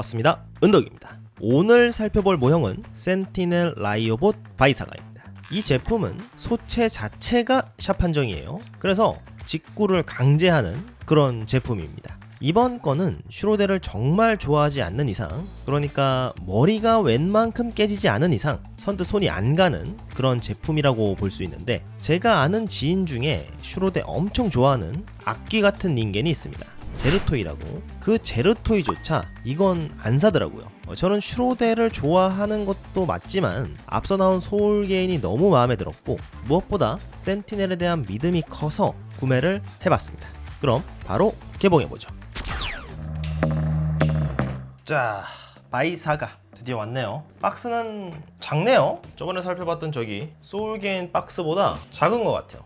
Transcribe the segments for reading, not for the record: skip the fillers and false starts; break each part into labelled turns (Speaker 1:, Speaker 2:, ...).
Speaker 1: 왔습니다. 은덕입니다. 오늘 살펴볼 모형은 센티넬 라이오봇 바이사가입니다. 이 제품은 소체 자체가 샵 한정이에요. 그래서 직구를 강제하는 그런 제품입니다. 이번 건은 슈로데를 정말 좋아하지 않는 이상, 그러니까 머리가 웬만큼 깨지지 않은 이상 선뜻 손이 안 가는 그런 제품이라고 볼 수 있는데, 제가 아는 지인 중에 슈로데 엄청 좋아하는 악귀 같은 닌겐이 있습니다. 제르토이라고. 그 제르토이조차 이건 안 사더라고요. 저는 슈로데를 좋아하는 것도 맞지만 앞서 나온 소울게인이 너무 마음에 들었고, 무엇보다 센티넬에 대한 믿음이 커서 구매를 해봤습니다. 그럼 바로 개봉해보죠. 자, 바이사가 드디어 왔네요. 박스는 작네요. 저번에 살펴봤던 저기 소울게인 박스보다 작은 것 같아요.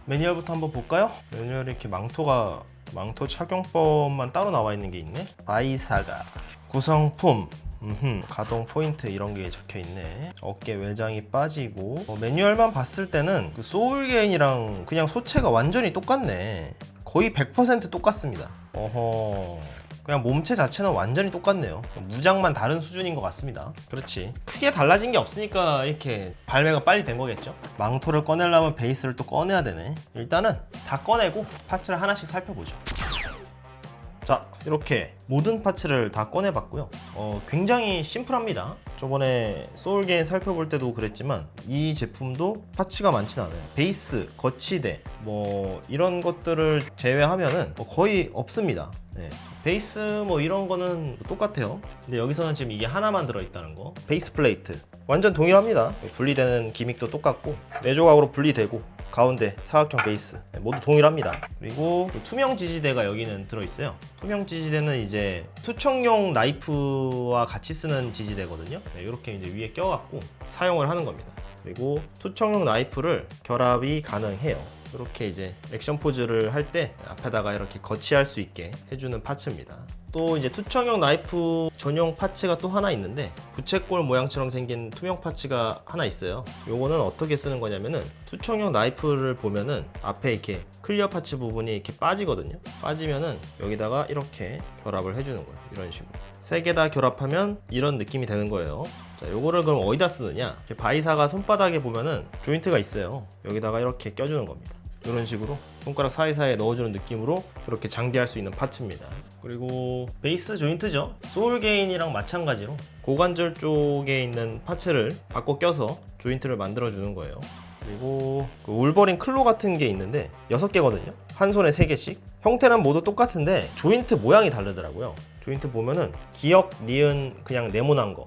Speaker 1: 매뉴얼부터 한번 볼까요? 매뉴얼에 이렇게 망토 착용법만 따로 나와 있는 게 있네. 바이사가 구성품, 가동 포인트 이런 게 적혀 있네. 어깨 외장이 빠지고, 매뉴얼만 봤을 때는 그 소울게인이랑 그냥 소체가 완전히 똑같네. 거의 100% 똑같습니다. 그냥 몸체 자체는 완전히 똑같네요. 무장만 다른 수준인 것 같습니다. 그렇지, 크게 달라진 게 없으니까 이렇게 발매가 빨리 된 거겠죠. 망토를 꺼내려면 베이스를 또 꺼내야 되네. 일단은 다 꺼내고 파츠를 하나씩 살펴보죠. 자, 이렇게 모든 파츠를 다 꺼내봤고요. 굉장히 심플합니다. 저번에 소울게인 살펴볼 때도 그랬지만 이 제품도 파츠가 많지는 않아요. 베이스, 거치대 뭐 이런 것들을 제외하면은 거의 없습니다. 네. 베이스 뭐 이런 거는 똑같아요. 근데 여기서는 지금 이게 하나만 들어있다는 거. 베이스 플레이트 완전 동일합니다. 분리되는 기믹도 똑같고, 4조각으로 분리되고, 가운데 사각형 베이스 모두 동일합니다. 그리고 투명 지지대가 여기는 들어있어요. 투명 지지대는 이제 투척용 나이프와 같이 쓰는 지지대거든요. 이렇게 이제 위에 껴갖고 사용을 하는 겁니다. 그리고 투척용 나이프를 결합이 가능해요. 이렇게 이제 액션 포즈를 할 때 앞에다가 이렇게 거치할 수 있게 해주는 파츠입니다. 또 이제 투척용 나이프 전용 파츠가 또 하나 있는데, 부채꼴 모양처럼 생긴 투명 파츠가 하나 있어요. 요거는 어떻게 쓰는 거냐면은, 투척용 나이프를 보면은 앞에 이렇게 클리어 파츠 부분이 이렇게 빠지거든요. 빠지면은 여기다가 이렇게 결합을 해주는 거예요. 이런 식으로 3개 다 결합하면 이런 느낌이 되는 거예요. 자, 요거를 그럼 어디다 쓰느냐? 바이사가 손바닥에 보면은 조인트가 있어요. 여기다가 이렇게 껴주는 겁니다. 이런 식으로 손가락 사이사이에 넣어주는 느낌으로 이렇게 장비할 수 있는 파츠입니다. 그리고 베이스 조인트죠. 소울게인이랑 마찬가지로 고관절 쪽에 있는 파츠를 바꿔 껴서 조인트를 만들어주는 거예요. 그리고 그 울버린 클로 같은 게 있는데 6개거든요. 한 손에 3개씩. 형태는 모두 똑같은데 조인트 모양이 다르더라고요. 조인트 보면은 기역, 니은 그냥 네모난 거,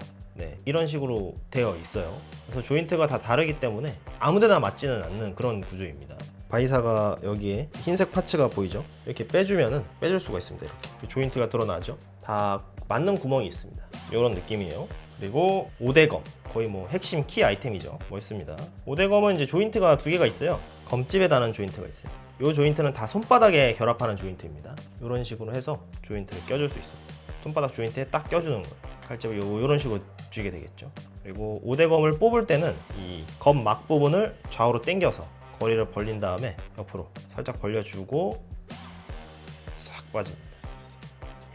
Speaker 1: 이런 식으로 되어 있어요. 그래서 조인트가 다 다르기 때문에 아무데나 맞지는 않는 그런 구조입니다. 바이사가 여기에 흰색 파츠가 보이죠? 이렇게 빼주면은 빼줄 수가 있습니다. 이렇게 조인트가 드러나죠? 다 맞는 구멍이 있습니다. 이런 느낌이에요. 그리고 오대검, 거의 뭐 핵심 키 아이템이죠. 멋있습니다. 오대검은 이제 조인트가 2개가 있어요. 검집에 다는 조인트가 있어요. 이 조인트는 다 손바닥에 결합하는 조인트입니다. 이런 식으로 해서 조인트를 껴줄 수 있습니다. 손바닥 조인트에 딱 껴주는 거예요. 칼집을 이런 식으로 쥐게 되겠죠. 그리고 오대검을 뽑을 때는 이 검 막 부분을 좌우로 당겨서 거리를 벌린 다음에 옆으로 살짝 벌려주고 싹 빠집니다.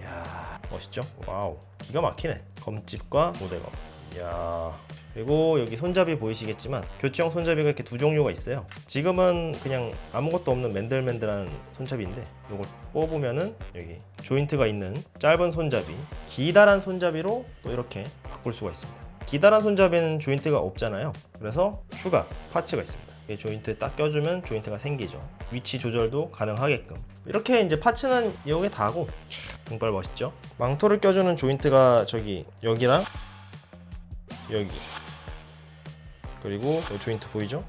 Speaker 1: 이야, 멋있죠? 와우, 기가 막히네. 검집과 오대검. 이야. 그리고 여기 손잡이 보이시겠지만 교체형 손잡이가 이렇게 2종류가 있어요. 지금은 그냥 아무것도 없는 맨들맨들한 손잡이인데, 이걸 뽑으면은 여기 조인트가 있는 짧은 손잡이, 기다란 손잡이로 또 이렇게 바꿀 수가 있습니다. 기다란 손잡이는 조인트가 없잖아요. 그래서 추가 파츠가 있습니다. 이 조인트 딱 껴주면 조인트가 생기죠. 위치 조절도 가능하게끔. 이렇게 이제 파츠는 이게 다고, 정말 멋있죠? 망토를 껴주는 조인트가 저기 여기랑 여기, 그리고 이 조인트 보이죠?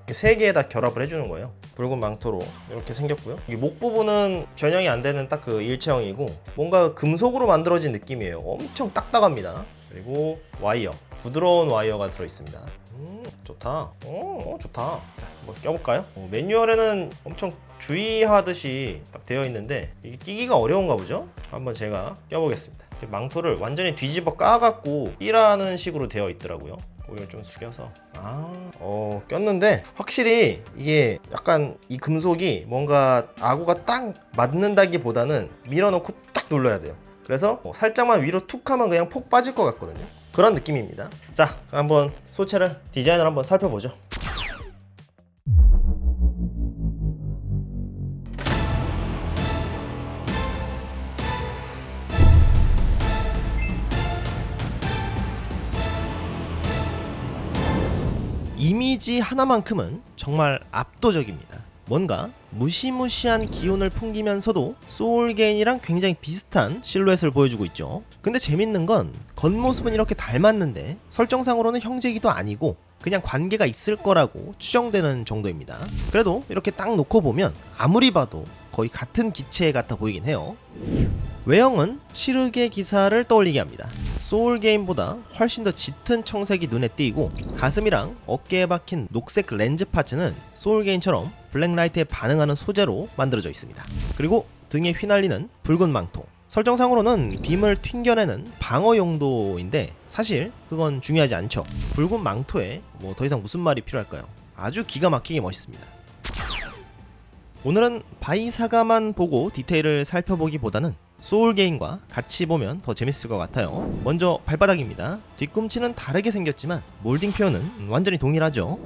Speaker 1: 3개 다 결합을 해주는 거예요. 붉은 망토로 이렇게 생겼고요. 이 목 부분은 변형이 안 되는 딱 그 일체형이고, 뭔가 금속으로 만들어진 느낌이에요. 엄청 딱딱합니다. 그리고 와이어, 부드러운 와이어가 들어있습니다. 좋다. 좋다. 자, 한번 껴볼까요? 매뉴얼에는 엄청 주의하듯이 딱 되어 있는데 이게 끼기가 어려운가 보죠? 한번 제가 껴보겠습니다. 망토를 완전히 뒤집어 까갖고 끼라는 식으로 되어 있더라고요. 고개를 좀 숙여서 꼈는데 확실히 이게 약간 이 금속이 뭔가 아구가 딱 맞는다기보다는 밀어넣고 딱 눌러야 돼요. 그래서 살짝만 위로 툭 하면 그냥 폭 빠질 것 같거든요. 그런 느낌입니다. 자, 한번 소체를 디자인을 한번 살펴보죠. 이미지 하나만큼은 정말 압도적입니다. 뭔가 무시무시한 기운을 풍기면서도 소울게인이랑 굉장히 비슷한 실루엣을 보여주고 있죠. 근데 재밌는 건 겉모습은 이렇게 닮았는데 설정상으로는 형제기도 아니고 그냥 관계가 있을 거라고 추정되는 정도입니다. 그래도 이렇게 딱 놓고 보면 아무리 봐도 거의 같은 기체 같아 보이긴 해요. 외형은 칠흑의 기사를 떠올리게 합니다. 소울게임보다 훨씬 더 짙은 청색이 눈에 띄고 가슴이랑 어깨에 박힌 녹색 렌즈 파츠는 소울게임처럼 블랙라이트에 반응하는 소재로 만들어져 있습니다. 그리고 등에 휘날리는 붉은 망토, 설정상으로는 빔을 튕겨내는 방어 용도인데 사실 그건 중요하지 않죠. 붉은 망토에 뭐 더 이상 무슨 말이 필요할까요? 아주 기가 막히게 멋있습니다. 오늘은 바이사가만 보고 디테일을 살펴보기보다는 소울게임과 같이 보면 더 재밌을 것 같아요. 먼저 발바닥입니다. 뒤꿈치는 다르게 생겼지만 몰딩 표현은 완전히 동일하죠.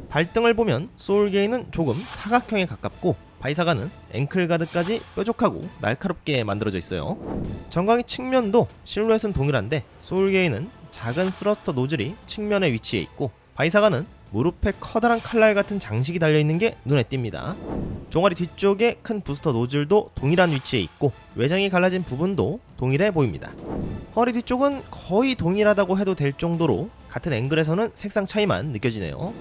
Speaker 1: 발등을 보면 소울게임은 조금 사각형에 가깝고 바이사가는 앵클가드까지 뾰족하고 날카롭게 만들어져 있어요. 정강이 측면도 실루엣은 동일한데 소울게임은 작은 스러스터 노즐이 측면에 위치해 있고 바이사가는 무릎에 커다란 칼날 같은 장식이 달려있는 게 눈에 띕니다. 종아리 뒤쪽에 큰 부스터 노즐도 동일한 위치에 있고 외장이 갈라진 부분도 동일해 보입니다. 허리 뒤쪽은 거의 동일하다고 해도 될 정도로 같은 앵글에서는 색상 차이만 느껴지네요.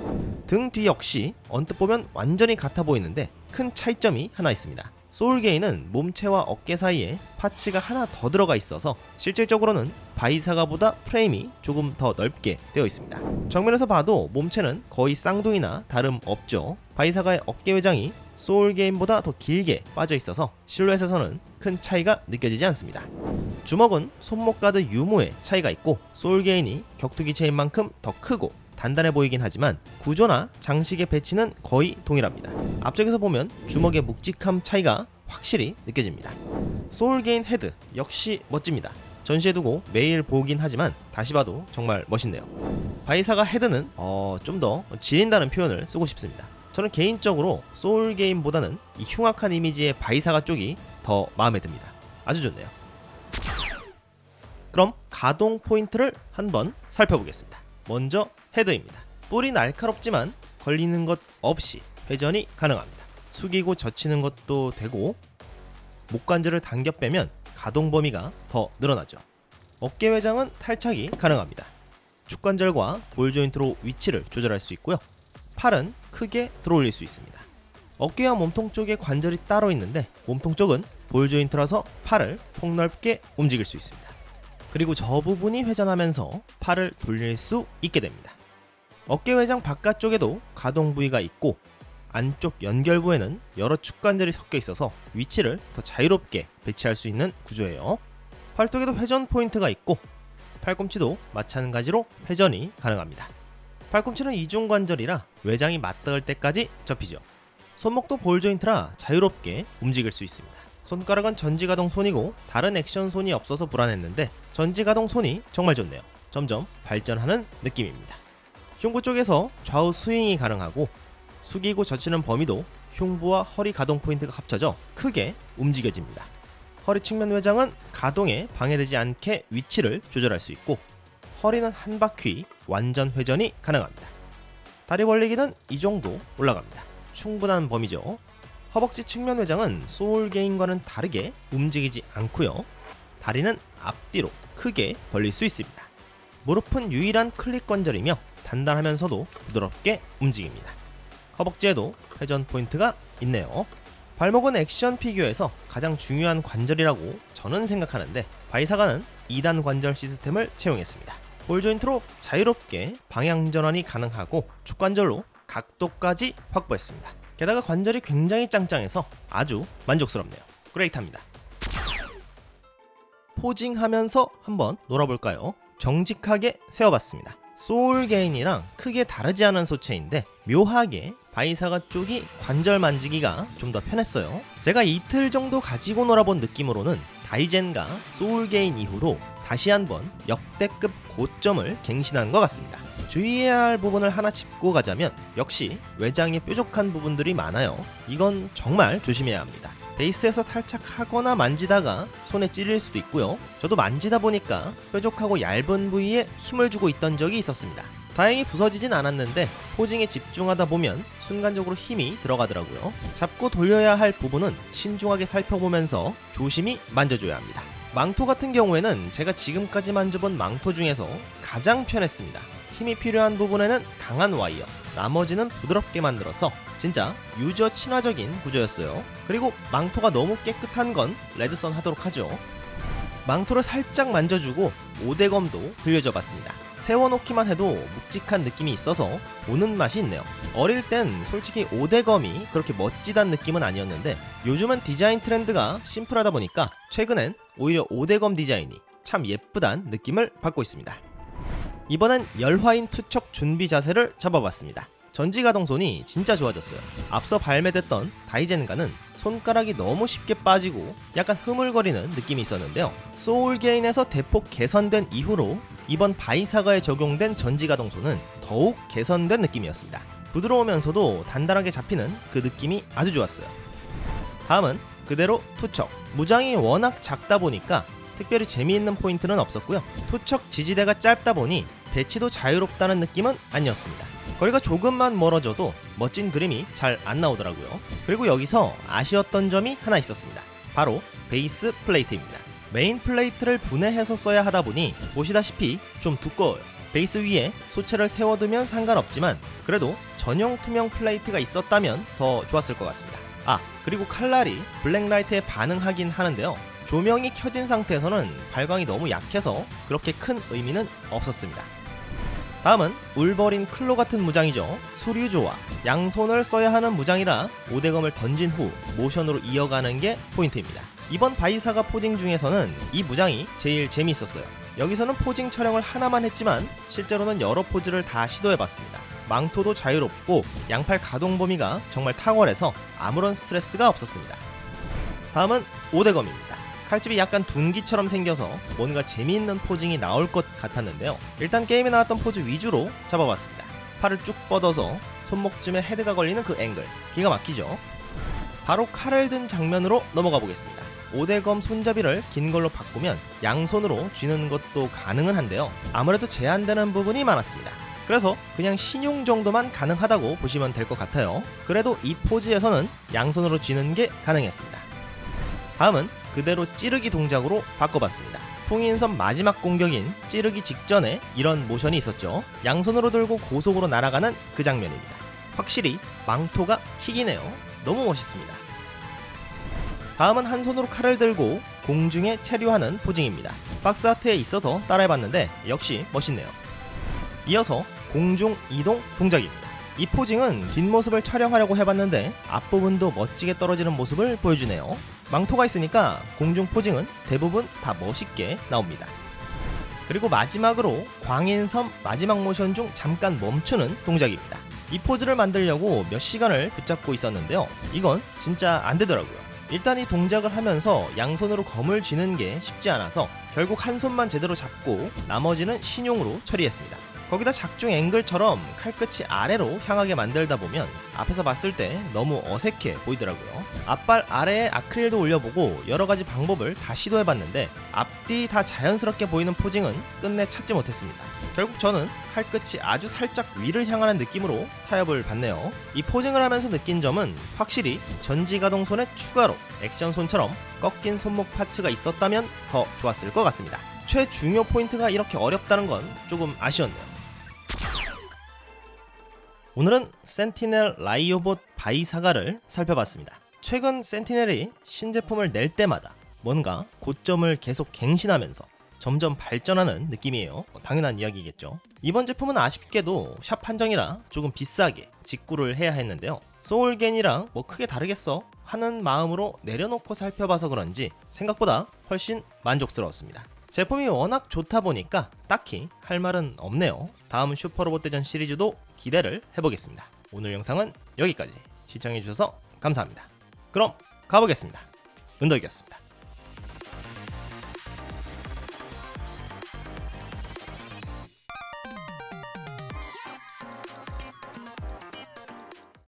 Speaker 1: 등 뒤 역시 언뜻 보면 완전히 같아 보이는데 큰 차이점이 하나 있습니다. 소울게인은 몸체와 어깨 사이에 파츠가 하나 더 들어가 있어서 실질적으로는 바이사가보다 프레임이 조금 더 넓게 되어 있습니다. 정면에서 봐도 몸체는 거의 쌍둥이나 다름없죠. 바이사가의 어깨 외장이 소울게임보다 더 길게 빠져 있어서 실루엣에서는 큰 차이가 느껴지지 않습니다. 주먹은 손목 가드 유무에 차이가 있고 소울게인이 격투기체인 만큼 더 크고 단단해 보이긴 하지만 구조나 장식의 배치는 거의 동일합니다. 앞쪽에서 보면 주먹의 묵직함 차이가 확실히 느껴집니다. 소울게인 헤드 역시 멋집니다. 전시해 두고 매일 보긴 하지만 다시 봐도 정말 멋있네요. 바이사가 헤드는 좀 더 지린다는 표현을 쓰고 싶습니다. 저는 개인적으로 소울게임보다는 이 흉악한 이미지의 바이사가 쪽이 더 마음에 듭니다. 아주 좋네요. 그럼 가동 포인트를 한번 살펴보겠습니다. 먼저 헤드입니다. 뿔이 날카롭지만 걸리는 것 없이 회전이 가능합니다. 숙이고 젖히는 것도 되고 목관절을 당겨 빼면 가동 범위가 더 늘어나죠. 어깨 외장은 탈착이 가능합니다. 축관절과 볼 조인트로 위치를 조절할 수 있고요. 팔은 크게 들어올릴 수 있습니다. 어깨와 몸통 쪽에 관절이 따로 있는데 몸통 쪽은 볼 조인트라서 팔을 폭넓게 움직일 수 있습니다. 그리고 저 부분이 회전하면서 팔을 돌릴 수 있게 됩니다. 어깨 외장 바깥쪽에도 가동 부위가 있고 안쪽 연결부에는 여러 축관절이 섞여 있어서 위치를 더 자유롭게 배치할 수 있는 구조예요. 팔뚝에도 회전 포인트가 있고 팔꿈치도 마찬가지로 회전이 가능합니다. 팔꿈치는 이중 관절이라 외장이 맞닿을 때까지 접히죠. 손목도 볼 조인트라 자유롭게 움직일 수 있습니다. 손가락은 전지가동 손이고 다른 액션 손이 없어서 불안했는데 전지가동 손이 정말 좋네요. 점점 발전하는 느낌입니다. 흉부 쪽에서 좌우 스윙이 가능하고 숙이고 젖히는 범위도 흉부와 허리 가동 포인트가 합쳐져 크게 움직여집니다. 허리 측면 외장은 가동에 방해되지 않게 위치를 조절할 수 있고 허리는 한 바퀴 완전 회전이 가능합니다. 다리 벌리기는 이 정도 올라갑니다. 충분한 범위죠. 허벅지 측면 외장은 소울게임과는 다르게 움직이지 않고요. 다리는 앞뒤로 크게 벌릴 수 있습니다. 무릎은 유일한 클릭 관절이며 단단하면서도 부드럽게 움직입니다. 허벅지에도 회전 포인트가 있네요. 발목은 액션 피규어에서 가장 중요한 관절이라고 저는 생각하는데 바이사가는 2단 관절 시스템을 채용했습니다. 볼 조인트로 자유롭게 방향 전환이 가능하고 축관절로 각도까지 확보했습니다. 게다가 관절이 굉장히 짱짱해서 아주 만족스럽네요. 그레이트합니다. 포징하면서 한번 놀아볼까요? 정직하게 세워봤습니다. 소울게인이랑 크게 다르지 않은 소체인데 묘하게 바이사가 쪽이 관절 만지기가 좀 더 편했어요. 제가 이틀 정도 가지고 놀아본 느낌으로는 다이젠과 소울게인 이후로 다시 한번 역대급 고점을 갱신한 것 같습니다. 주의해야 할 부분을 하나 짚고 가자면 역시 외장에 뾰족한 부분들이 많아요. 이건 정말 조심해야 합니다. 베이스에서 탈착하거나 만지다가 손에 찔릴 수도 있고요. 저도 만지다 보니까 뾰족하고 얇은 부위에 힘을 주고 있던 적이 있었습니다. 다행히 부서지진 않았는데 포징에 집중하다 보면 순간적으로 힘이 들어가더라고요. 잡고 돌려야 할 부분은 신중하게 살펴보면서 조심히 만져줘야 합니다. 망토 같은 경우에는 제가 지금까지 만져본 망토 중에서 가장 편했습니다. 힘이 필요한 부분에는 강한 와이어, 나머지는 부드럽게 만들어서 진짜 유저 친화적인 구조였어요. 그리고 망토가 너무 깨끗한 건 레드선 하도록 하죠. 망토를 살짝 만져주고 오대검도 빌려줘 봤습니다. 세워놓기만 해도 묵직한 느낌이 있어서 보는 맛이 있네요. 어릴 땐 솔직히 오대검이 그렇게 멋지단 느낌은 아니었는데 요즘은 디자인 트렌드가 심플하다 보니까 최근엔 오히려 오대검 디자인이 참 예쁘단 느낌을 받고 있습니다. 이번엔 열화인 투척 준비 자세를 잡아봤습니다. 전지가동손이 진짜 좋아졌어요. 앞서 발매됐던 다이젠가는 손가락이 너무 쉽게 빠지고 약간 흐물거리는 느낌이 있었는데요. 소울게인에서 대폭 개선된 이후로 이번 바이사가에 적용된 전지가동손은 더욱 개선된 느낌이었습니다. 부드러우면서도 단단하게 잡히는 그 느낌이 아주 좋았어요. 다음은 그대로 투척. 무장이 워낙 작다 보니까 특별히 재미있는 포인트는 없었고요. 투척 지지대가 짧다 보니 배치도 자유롭다는 느낌은 아니었습니다. 거리가 조금만 멀어져도 멋진 그림이 잘 안 나오더라고요. 그리고 여기서 아쉬웠던 점이 하나 있었습니다. 바로 베이스 플레이트입니다. 메인 플레이트를 분해해서 써야 하다 보니 보시다시피 좀 두꺼워요. 베이스 위에 소체를 세워두면 상관없지만 그래도 전용 투명 플레이트가 있었다면 더 좋았을 것 같습니다. 그리고 칼날이 블랙라이트에 반응하긴 하는데요. 조명이 켜진 상태에서는 발광이 너무 약해서 그렇게 큰 의미는 없었습니다. 다음은 울버린 클로 같은 무장이죠. 수류조와 양손을 써야 하는 무장이라 오대검을 던진 후 모션으로 이어가는 게 포인트입니다. 이번 바이사가 포징 중에서는 이 무장이 제일 재미있었어요. 여기서는 포징 촬영을 하나만 했지만 실제로는 여러 포즈를 다 시도해봤습니다. 망토도 자유롭고 양팔 가동 범위가 정말 탁월해서 아무런 스트레스가 없었습니다. 다음은 오대검입니다. 칼집이 약간 둔기처럼 생겨서 뭔가 재미있는 포징이 나올 것 같았는데요. 일단 게임에 나왔던 포즈 위주로 잡아봤습니다. 팔을 쭉 뻗어서 손목쯤에 헤드가 걸리는 그 앵글, 기가 막히죠? 바로 칼을 든 장면으로 넘어가 보겠습니다. 오대검 손잡이를 긴 걸로 바꾸면 양손으로 쥐는 것도 가능은 한데요. 아무래도 제한되는 부분이 많았습니다. 그래서 그냥 신용 정도만 가능하다고 보시면 될 것 같아요. 그래도 이 포즈에서는 양손으로 쥐는 게 가능했습니다. 다음은 그대로 찌르기 동작으로 바꿔봤습니다. 풍인섬 마지막 공격인 찌르기 직전에 이런 모션이 있었죠. 양손으로 들고 고속으로 날아가는 그 장면입니다. 확실히 망토가 킥이네요. 너무 멋있습니다. 다음은 한 손으로 칼을 들고 공중에 체류하는 포징입니다. 박스아트에 있어서 따라해봤는데 역시 멋있네요. 이어서 공중 이동 동작입니다. 이 포징은 뒷모습을 촬영하려고 해봤는데 앞부분도 멋지게 떨어지는 모습을 보여주네요. 망토가 있으니까 공중 포징은 대부분 다 멋있게 나옵니다. 그리고 마지막으로 광인섬 마지막 모션 중 잠깐 멈추는 동작입니다. 이 포즈를 만들려고 몇 시간을 붙잡고 있었는데요. 이건 진짜 안 되더라고요. 일단 이 동작을 하면서 양손으로 검을 쥐는 게 쉽지 않아서 결국 한 손만 제대로 잡고 나머지는 신용으로 처리했습니다. 거기다 작중 앵글처럼 칼끝이 아래로 향하게 만들다 보면 앞에서 봤을 때 너무 어색해 보이더라고요. 앞발 아래에 아크릴도 올려보고 여러가지 방법을 다 시도해봤는데 앞뒤 다 자연스럽게 보이는 포징은 끝내 찾지 못했습니다. 결국 저는 칼끝이 아주 살짝 위를 향하는 느낌으로 타협을 받네요. 이 포징을 하면서 느낀 점은 확실히 전지가동손에 추가로 액션손처럼 꺾인 손목 파츠가 있었다면 더 좋았을 것 같습니다. 최중요 포인트가 이렇게 어렵다는 건 조금 아쉬웠네요. 오늘은 센티넬 라이오봇 바이사가를 살펴봤습니다. 최근 센티넬이 신제품을 낼 때마다 뭔가 고점을 계속 갱신하면서 점점 발전하는 느낌이에요. 당연한 이야기겠죠. 이번 제품은 아쉽게도 샵 한정이라 조금 비싸게 직구를 해야 했는데요. 소울겐이랑 뭐 크게 다르겠어 하는 마음으로 내려놓고 살펴봐서 그런지 생각보다 훨씬 만족스러웠습니다. 제품이 워낙 좋다 보니까 딱히 할 말은 없네요. 다음 슈퍼로봇 대전 시리즈도 기대를 해보겠습니다. 오늘 영상은 여기까지. 시청해주셔서 감사합니다. 그럼 가보겠습니다. 은덕이었습니다.